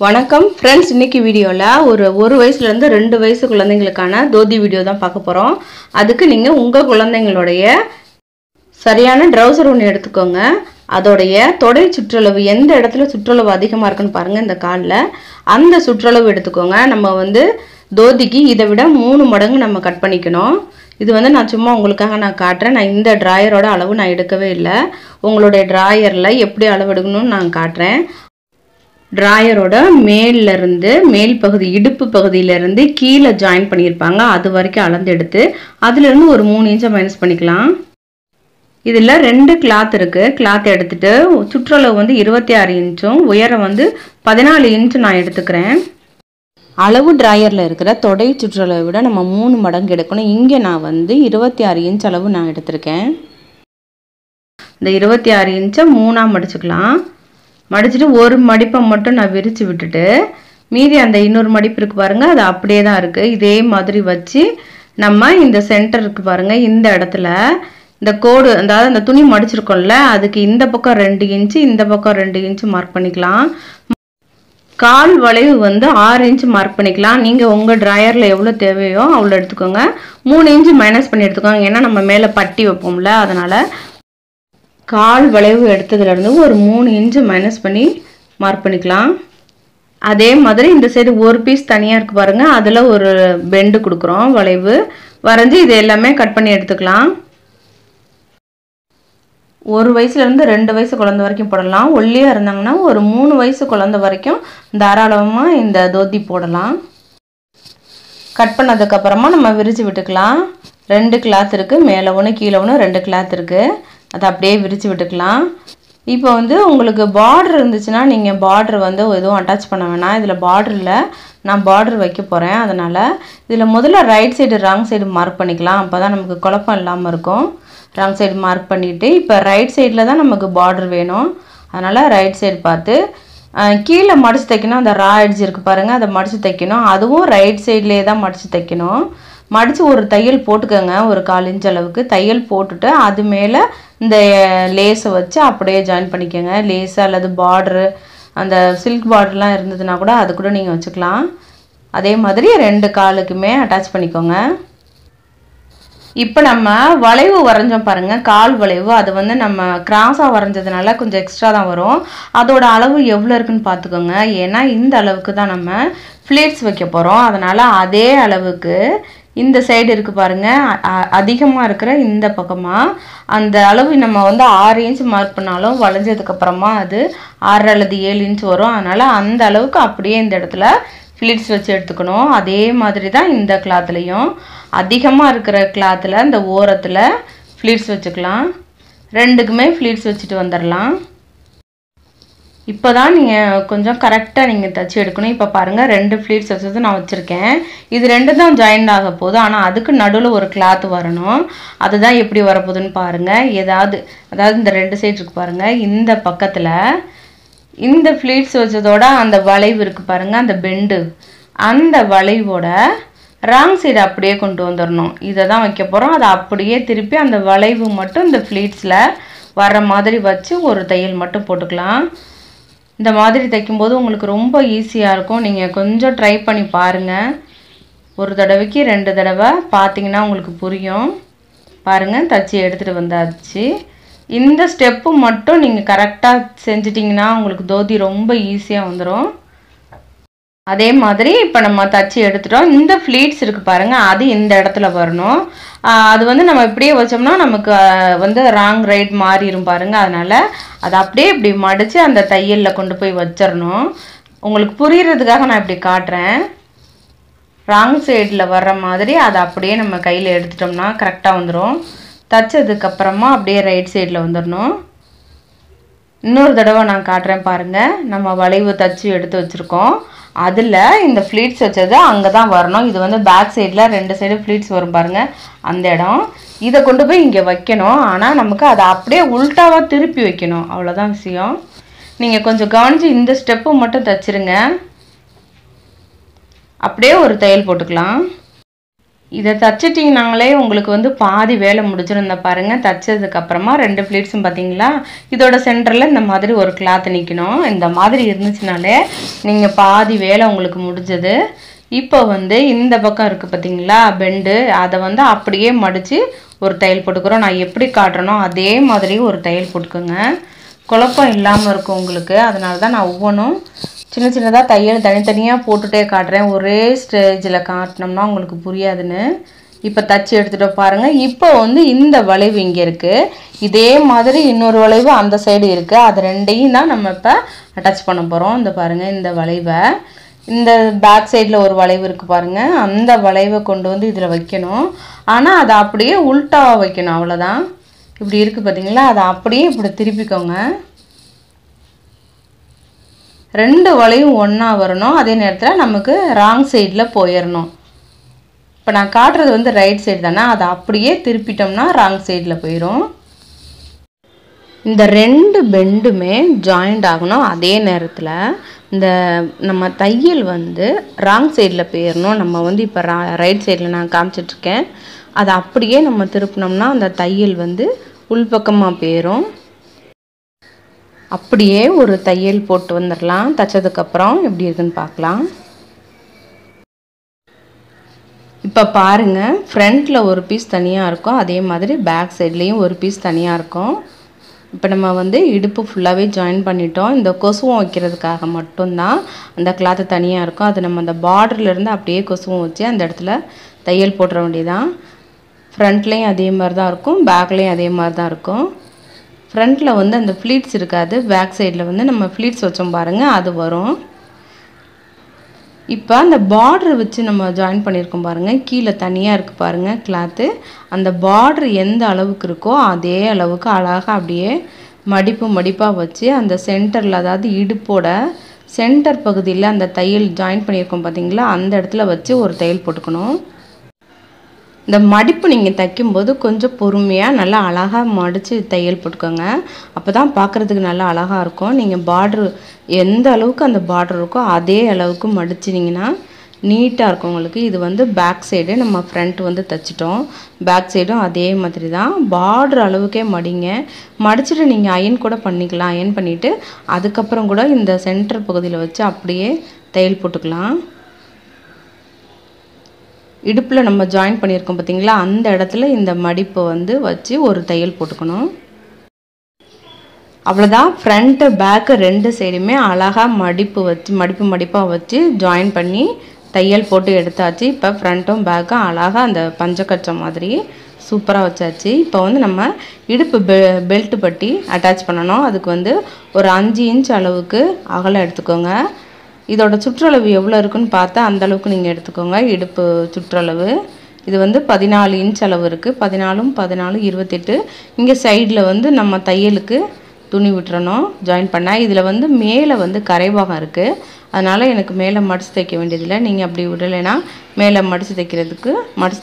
வணக்கம் फ्रेंड्स இன்னைக்கு வீடியோல ஒரு வயசுல இருந்து 2 வயசு குழந்தைகளுக்கான தோதி வீடியோ தான் பார்க்க போறோம். அதுக்கு நீங்க உங்க குழந்தைகளுடைய சரியான ட்ரவுசர் ஒன்னு எடுத்துக்கோங்க. அதோடைய தொடை சுற்றளவு எந்த இடத்துல சுற்றளவு அதிகமா இருக்குன்னு பாருங்க இந்த கால்ல. அந்த சுற்றளவு எடுத்துக்கோங்க. நம்ம தோதிக்கு இதை விட 3 மடங்கு நம்ம கட் பண்ணிக்கணும். இது நான் சும்மா உங்களுக்காக நான் காட்றேன். நான் இந்த டிராயரோட அளவு நான் எடுக்கவே இல்ல. உங்களுடைய டிராயர்ல எப்படி அளவு எடுக்கணும்னு நான் காட்றேன். டிராயரோட மேல்ல இருந்து மேல் பகுதி இடுப்பு பகுதியில இருந்து கீழ ஜாயின் பண்ணிருப்பாங்க. அது வரைக்கும் அளந்து எடுத்து அதில இருந்து ஒரு 3 இன்ச் மைனஸ் பண்ணிக்கலாம். இதுல ரெண்டு கிளாத் இருக்கு. கிளாத் எடுத்துட்டு சுற்றளவு 26 இன்ச்சும் உயரம் 14 இன்ச் நான் எடுத்துக்கிறேன். அளவு டிராயர்ல இருக்கிற தொடை சுற்றளவை விட நம்ம 3 மடங்கு எடுக்கணும். இங்க நான் 26 இன்ச் அளவு நான் எடுத்துர்க்கேன். இந்த 26 இன்ச்சை 3ஆ மடிச்சுக்கலாம். மடிச்சிட்டு ஒரு மடிப்பை மட்டும் நான் விரிச்சு விட்டுட்டு மீதி அந்த இன்னொரு மடிப்பு இருக்கு பாருங்க, அது அப்படியே தான் இருக்கு. இதே மாதிரி வச்சு நம்ம இந்த சென்டர் இருக்கு பாருங்க, இந்த இடத்துல இந்த கோடு அதாவது அந்த துணி மடிச்சிருக்கோம்ல அதுக்கு இந்த பக்கம் 2 இன்ச் இந்த பக்கம் 2 இன்ச் மார்க் பண்ணிக்கலாம். கால் வளைவு 6 இன்ச் மார்க் பண்ணிக்கலாம். நீங்க உங்க டிராயர்ல எவ்வளவு தேவையோ அவ்வளவு எடுத்துக்கோங்க. 3 இன்ச் மைனஸ் பண்ணி எடுத்துக்கோங்க. ஏன்னா நம்ம மேல பட்டி வைப்போம்ல, அதனால கால் வளைவு எடுத்ததுல இருந்து ஒரு 3 இன்ச் மைனஸ் பண்ணி மார்க் பண்ணிக்கலாம். அதே மாதிரி இந்த சைடு ஒரு பீஸ் தனியா இருக்கு பாருங்க, அதுல ஒரு பெண்ட் கொடுக்குறோம் வளைவு வரைஞ்சி இது எல்லாமே கட் பண்ணி எடுத்துக்கலாம். 1 வயசுல இருந்து 2 வயசு குழந்தை வரைக்கும் போடலாம். ஒல்லியா இருந்தாங்கன்னா ஒரு 3 வயசு குழந்தை வரைக்கும் தாராளமா இந்த தோதி போடலாம். கட் பண்ணதுக்கு அப்புறமா நம்ம விரிச்சு விட்டுக்கலாம். 2 கிளாத் இருக்கு, மேலே ஒன்று கீழே ஒன்று 2 கிளாத் இருக்கு. அதை அப்படியே விரிச்சு விட்டுக்கலாம். இப்போ உங்களுக்கு பார்டர் இருந்துச்சுன்னா நீங்கள் பார்டர் எதுவும் அட்டாச் பண்ண வேணாம். இதில் பார்டர் இல்லை, நான் பார்டர் வைக்க போகிறேன். அதனால் இதில் முதல்ல right side wrong side mark பண்ணிக்கலாம். அப்போ தான் நமக்கு குழப்பம் இல்லாமல் இருக்கும். ராங் சைடு மார்க் பண்ணிவிட்டு இப்போ ரைட் சைடில் தான் நமக்கு பார்டர் வேணும். அதனால் ரைட் சைடு பார்த்து கீழே மடித்து தைக்கணும். அந்த ரா எட்ஜ் இருக்குது பாருங்கள், அதை மடித்து தைக்கணும். அதுவும் ரைட் சைட்லேயே தான் மடித்து தைக்கணும். மடித்து ஒரு தையல் போட்டுக்கோங்க. ஒரு 1/4 இன்ச் அளவுக்கு தையல் போட்டுட்டு அது மேலே இந்த லேஸை வச்சு அப்படியே ஜாயின் பண்ணிக்கோங்க. லேஸு அல்லது பார்டரு அந்த சில்க் பார்டர்லாம் இருந்ததுன்னா கூட அது கூட நீங்கள் வச்சுக்கலாம். அதே மாதிரி 2 காலுக்குமே அட்டாச் பண்ணிக்கோங்க. இப்போ நம்ம வளைவு வரைஞ்சோம் பாருங்கள், கால் வளைவு அது நம்ம கிராஸாக வரைஞ்சதுனால கொஞ்சம் எக்ஸ்ட்ரா தான் வரும். அதோட அளவு எவ்வளோ இருக்குன்னு பார்த்துக்கோங்க. ஏன்னா இந்த அளவுக்கு தான் நம்ம ஃப்ளீட்ஸ் வைக்க போகிறோம். அதனால் அதே அளவுக்கு இந்த சைடு இருக்குது பாருங்கள், அதிகமாக இருக்கிற இந்த பக்கமாக அந்த அளவு நம்ம 6 இன்ச் மார்க் பண்ணாலும் வளைஞ்சதுக்கப்புறமா அது 6 அல்லது 7 இன்ச் வரும். அதனால் அந்த அளவுக்கு அப்படியே இந்த இடத்துல ஃப்ளீட்ஸ் வச்சு எடுத்துக்கணும். அதே மாதிரி தான் இந்த கிளாத்லேயும் அதிகமாக இருக்கிற கிளாத்தில் இந்த ஓரத்தில் ஃப்ளீட்ஸ் வச்சுக்கலாம். 2க்குமே ஃப்ளீட்ஸ் வச்சுட்டு வந்துடலாம். இப்போ தான் நீங்கள் கொஞ்சம் கரெக்டாக நீங்கள் தைச்சி எடுக்கணும். இப்போ பாருங்கள் 2 ஃப்ளீட்ஸ் வச்சது நான் வச்சுருக்கேன். இது 2 தான் ஜாயிண்ட் ஆக போகுது. ஆனால் அதுக்கு நடுவில் ஒரு கிளாத் வரணும். அதுதான் எப்படி வரப்போகுதுன்னு பாருங்கள். அதாவது இந்த 2 சைடு இருக்குது பாருங்கள், இந்த பக்கத்தில் இந்த ஃப்ளீட்ஸ் வச்சதோட அந்த வளைவு இருக்குது பாருங்கள், அந்த பெண்டு, அந்த வளைவோட ராங் சைடு அப்படியே கொண்டு வந்துடணும். இதை தான் வைக்க போகிறோம். அதை அப்படியே திருப்பி அந்த வளைவு மட்டும் இந்த ஃப்ளீட்ஸில் வர்ற மாதிரி வச்சு ஒரு தையல் மட்டும் போட்டுக்கலாம். இந்த மாதிரி தைக்கும்போது உங்களுக்கு ரொம்ப ஈஸியாக இருக்கும். நீங்கள் கொஞ்சம் ட்ரை பண்ணி பாருங்கள். ஒரு தடவைக்கு 2 தடவை பார்த்தீங்கன்னா உங்களுக்கு புரியும். பாருங்கள், தச்சு எடுத்துகிட்டு வந்தாச்சு. இந்த ஸ்டெப்பு மட்டும் நீங்கள் கரெக்டாக செஞ்சிட்டிங்கன்னா உங்களுக்கு தோதி ரொம்ப ஈஸியாக வந்துடும். அதே மாதிரி இப்போ நம்ம தச்சு எடுத்துட்டோம். இந்த ஃப்ளீட்ஸ் இருக்குது பாருங்கள், அது இந்த இடத்துல வரணும். அது நம்ம இப்படியே வச்சோம்னா நமக்கு ராங் ரைட் மாறிடும் பாருங்கள். அதனால் அதை அப்படியே இப்படி மடித்து அந்த தையலில் கொண்டு போய் வச்சிடணும். உங்களுக்கு புரிகிறதுக்காக நான் இப்படி காட்டுறேன். ராங் சைடில் வர்ற மாதிரி அதை அப்படியே நம்ம கையில் எடுத்துட்டோம்னா கரெக்டாக வந்துடும். தைச்சதுக்கப்புறமா அப்படியே ரைட் சைடில் வந்துடணும். இன்னொரு தடவை நான் காட்டுறேன் பாருங்கள். நம்ம வளைவு தச்சு எடுத்து வச்சுருக்கோம். அதில் இந்த ஃப்ளீட்ஸ் வச்சது அங்கே தான் வரணும். இது பேக் சைடில் 2 சைடு ஃப்ளீட்ஸ் வரும் பாருங்கள், அந்த இடம். இதை கொண்டு போய் இங்கே வைக்கணும். ஆனால் நமக்கு அதை அப்படியே உல்ட்டாவாக திருப்பி வைக்கணும். அவ்வளோதான் விஷயம். நீங்கள் கொஞ்சம் கவனித்து இந்த ஸ்டெப்பு மட்டும் தச்சுருங்க. அப்படியே ஒரு தையல் போட்டுக்கலாம். இதை தச்சிட்டிங்கனாங்களே உங்களுக்கு வந்து பாதி வேலை முடிஞ்சிடும். இந்த பாருங்கள், தச்சதுக்கப்புறமா 2 ப்ளீட்ஸும் பார்த்தீங்களா, இதோட சென்டரில் இந்த மாதிரி ஒரு கிளாத் நிற்கணும். இந்த மாதிரி இருந்துச்சுனாலே நீங்கள் பாதி வேலை உங்களுக்கு முடிஞ்சது. இப்போ வந்து இந்த பக்கம் இருக்குது பார்த்தீங்களா பெண்டு, அதை வந்து அப்படியே மடித்து ஒரு தையல் போட்டுக்கிறோம். நான் எப்படி காட்டுறனோ அதே மாதிரி ஒரு தையல் போட்டுக்கோங்க, குழப்பம் இல்லாமல் இருக்கும் உங்களுக்கு. அதனால தான் நான் ஒவ்வொன்றும் சின்ன சின்னதாக தையல் தனித்தனியாக போட்டுகிட்டே காட்டுறேன். ஒரே ஸ்டேஜில் காட்டினோம்னா உங்களுக்கு புரியாதுன்னு. இப்போ தச்சு எடுத்துகிட்டு பாருங்கள். இப்போ வந்து இந்த வளைவு இங்கே இருக்குது, இதே மாதிரி இன்னொரு வளைவு அந்த சைடு இருக்குது. அது ரெண்டையும் தான் நம்ம இப்போ அட்டாச் பண்ண போகிறோம். இந்த பாருங்கள், இந்த வளைவை இந்த பேக் சைடில் ஒரு வளைவு இருக்குது பாருங்கள், அந்த வளைவை கொண்டு வந்து இதில் வைக்கணும். ஆனால் அதை அப்படியே உல்ட்டாக வைக்கணும், அவ்வளோதான். இப்படி இருக்குது பார்த்தீங்களா, அதை அப்படியே இப்படி திருப்பிக்கோங்க. 2 வளையும் ஒன்றா வரணும். அதே நேரத்தில் நமக்கு ராங் சைடில் போயிடணும். இப்போ நான் காட்டுறது வந்து ரைட் சைடு தானே, அதை அப்படியே திருப்பிட்டோம்னா ராங் சைடில் போயிடும். இந்த 2 பெண்டுமே ஜாயிண்ட் ஆகணும். அதே நேரத்தில் இந்த நம்ம தையல் வந்து ராங் சைடில் போயிடணும். நம்ம வந்து இப்போ ரைட் சைடில் நான் காமிச்சிட்ருக்கேன், அதை அப்படியே நம்ம திருப்பினோம்னா அந்த தையல் வந்து உள்பக்கமாக போயிடும். அப்படியே ஒரு தையல் போட்டு வந்துடலாம். தைச்சதுக்கப்புறம் எப்படி இருக்குன்னு பார்க்கலாம். இப்போ பாருங்கள், ஃப்ரண்ட்டில் ஒரு பீஸ் தனியாக இருக்கும், அதே மாதிரி பேக் சைட்லேயும் ஒரு பீஸ் தனியாக இருக்கும். இப்போ நம்ம வந்து இடுப்பு ஃபுல்லாகவே ஜாயின் பண்ணிட்டோம். இந்த கொசுவம் வைக்கிறதுக்காக மட்டும்தான் அந்த கிளாத்து தனியாக இருக்கும். அது நம்ம அந்த பார்டர்லேருந்து அப்படியே கொசுவம் வச்சு அந்த இடத்துல தையல் போட்டுற வேண்டியதான். ஃப்ரண்ட்லேயும் அதே மாதிரி தான் இருக்கும், பேக்லேயும் அதே மாதிரி தான் இருக்கும். ஃப்ரண்ட்டில் வந்து அந்த ஃப்ளீட்ஸ் இருக்காது, பேக் சைடில் வந்து நம்ம ஃப்ளீட்ஸ் வச்சோம் பாருங்கள், அது வரும். இப்போ அந்த பார்டர் வச்சு நம்ம ஜாயின் பண்ணியிருக்கோம் பாருங்கள், கீழே தனியாக இருக்குது பாருங்கள் கிளாத்து. அந்த பார்டர் எந்த அளவுக்கு இருக்கோ அதே அளவுக்கு அழகாக அப்படியே மடிப்பாக வச்சு அந்த சென்டரில், அதாவது இடுப்போட சென்டர் பகுதியில் அந்த தையல் ஜாயின் பண்ணியிருக்கோம் பார்த்தீங்களா, அந்த இடத்துல வச்சு ஒரு தையல் போட்டுக்கணும். இந்த மடிப்பு நீங்கள் தைக்கும்போது கொஞ்சம் பொறுமையாக நல்லா அழகாக மடித்து தையல் போட்டுக்கோங்க. அப்போ தான் பார்க்குறதுக்கு நல்லா அழகாக இருக்கும். நீங்கள் பார்ட்ரு எந்த அளவுக்கு அந்த பார்டர் இருக்கோ அதே அளவுக்கு மடிச்சிட்டிங்கன்னா நீட்டாக இருக்கும் உங்களுக்கு. இது வந்து பேக் சைடு, நம்ம ஃப்ரண்ட் வந்து தைச்சிட்டோம். பேக் சைடும் அதே மாதிரி தான், பார்டர் அளவுக்கே மடிங்க. மடிச்சுட்டு நீங்கள் அயன் கூட பண்ணிக்கலாம். அயன் பண்ணிவிட்டு அதுக்கப்புறம் கூட இந்த சென்டர் பகுதியில் வச்சு அப்படியே தையல் போட்டுக்கலாம். இடுப்பில் நம்ம ஜாயின் பண்ணியிருக்கோம் பார்த்தீங்களா, அந்த இடத்துல இந்த மடிப்பை வந்து வச்சு ஒரு தையல் போட்டுக்கணும். அவ்வளோதான். ஃப்ரண்ட்டு பேக்கு 2 சைடுமே அழகாக மடிப்பாக வச்சு ஜாயின் பண்ணி தையல் போட்டு எடுத்தாச்சு. இப்போ ஃப்ரண்ட்டும் பேக்கும் அழகாக அந்த பஞ்சக்கச்சை மாதிரி சூப்பராக வச்சாச்சு. இப்போ வந்து நம்ம இடுப்பு பெல்ட் பட்டி அட்டாச் பண்ணணும். அதுக்கு வந்து ஒரு 5 இன்ச் அளவுக்கு அகலம் எடுத்துக்கோங்க. இதோட சுற்றளவு எவ்வளோ இருக்குன்னு பார்த்தா அந்தளவுக்கு நீங்கள் எடுத்துக்கோங்க. இடுப்பு சுற்றளவு இது வந்து 14 இன்ச் அளவு இருக்குது. 14 14 28. இங்கே சைடில் வந்து நம்ம தையலுக்கு துணி விட்டுறணும் ஜாயின் பண்ண. இதில் வந்து மேலே வந்து கரைவாகம் இருக்குது, அதனால் எனக்கு மேலே மடித்து தைக்க வேண்டியதில்லை. நீங்கள் அப்படி விடலைன்னா மேலே மடித்து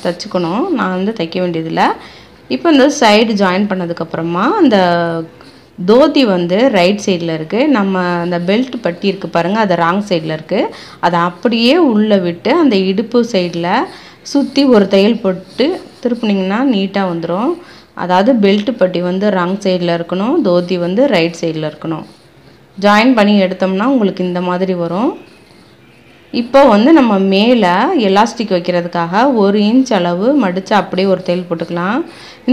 தைச்சுக்கணும். நான் வந்து தைக்க வேண்டியதில்லை. இப்போ இந்த சைடு ஜாயின் பண்ணதுக்கப்புறமா அந்த தோத்தி வந்து ரைட் சைடில் இருக்குது, நம்ம அந்த பெல்ட் பட்டி இருக்குது பாருங்கள், அது ராங் சைடில் இருக்குது. அதை அப்படியே உள்ளே விட்டு அந்த இடுப்பு சைடில் சுற்றி ஒரு தையல் போட்டு திருப்பினீங்கன்னா நீட்டாக வந்துடும். அதாவது பெல்ட் பட்டி வந்து ராங் சைடில் இருக்கணும், தோத்தி வந்து ரைட் சைடில் இருக்கணும். ஜாயின் பண்ணி எடுத்தோம்னா உங்களுக்கு இந்த மாதிரி வரும். இப்போ வந்து நம்ம மேலே எலாஸ்டிக் வைக்கிறதுக்காக 1 இன்ச் அளவு மடித்து அப்படியே ஒரு தையல் போட்டுக்கலாம்.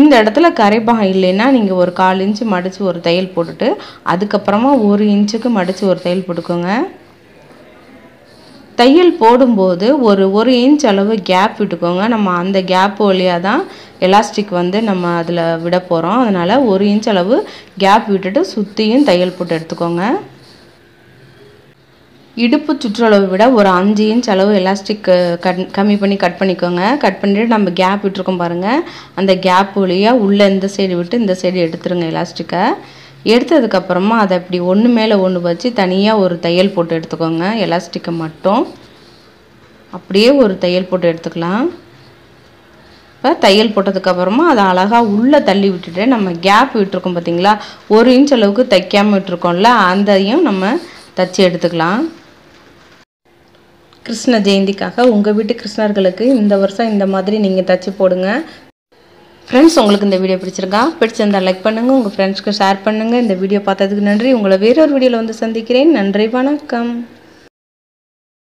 இந்த இடத்துல கரைப்பாகம் இல்லைன்னா நீங்கள் ஒரு 1/4 இன்ச்சு மடித்து ஒரு தையல் போட்டுட்டு அதுக்கப்புறமா 1 இன்ச்சுக்கு மடித்து ஒரு தையல் போட்டுக்கோங்க. தையல் போடும்போது ஒரு 1 இன்ச் அளவு கேப் விட்டுக்கோங்க. நம்ம அந்த கேப் வழியாக தான் எலாஸ்டிக் வந்து நம்ம அதில் விட போகிறோம். அதனால் 1 இன்ச் அளவு கேப் விட்டுட்டு சுற்றியும் தையல் போட்டு எடுத்துக்கோங்க. இடுப்பு சுற்றளவு விட ஒரு 5 இன்ச் அளவு எலாஸ்டிக் கம்மி பண்ணி கட் பண்ணிக்கோங்க. கட் பண்ணிவிட்டு நம்ம கேப் விட்டுருக்கோம் பாருங்கள், அந்த கேப் வழியாக உள்ளே இந்த சைடு விட்டு இந்த சைடு எடுத்துருங்க. எலாஸ்டிக்கை எடுத்ததுக்கப்புறமா அதை இப்படி ஒன்று மேலே ஒன்று வச்சு தனியாக ஒரு தையல் போட்டு எடுத்துக்கோங்க. எலாஸ்டிக்கை மட்டும் அப்படியே ஒரு தையல் போட்டு எடுத்துக்கலாம். இப்போ தையல் போட்டதுக்கப்புறமா அதை அழகாக உள்ளே தள்ளி விட்டுட்டு நம்ம கேப் விட்டுருக்கோம் பார்த்தீங்களா, 1 இன்ச் அளவுக்கு தைக்காமல் விட்டுருக்கோம்ல, அதையும் நம்ம தைச்சி எடுத்துக்கலாம். கிருஷ்ண ஜெயந்திக்காக உங்கள் வீட்டு கிருஷ்ணர்களுக்கு இந்த வருஷம் இந்த மாதிரி நீங்கள் தச்சு போடுங்க. ஃப்ரெண்ட்ஸ், உங்களுக்கு இந்த வீடியோ பிடிச்சிருந்தால் லைக் பண்ணுங்கள், உங்கள் ஃப்ரெண்ட்ஸ்க்கு ஷேர் பண்ணுங்கள். இந்த வீடியோ பார்த்ததுக்கு நன்றி. உங்களை வேறொரு வீடியோவில் வந்து சந்திக்கிறேன். நன்றி, வணக்கம்.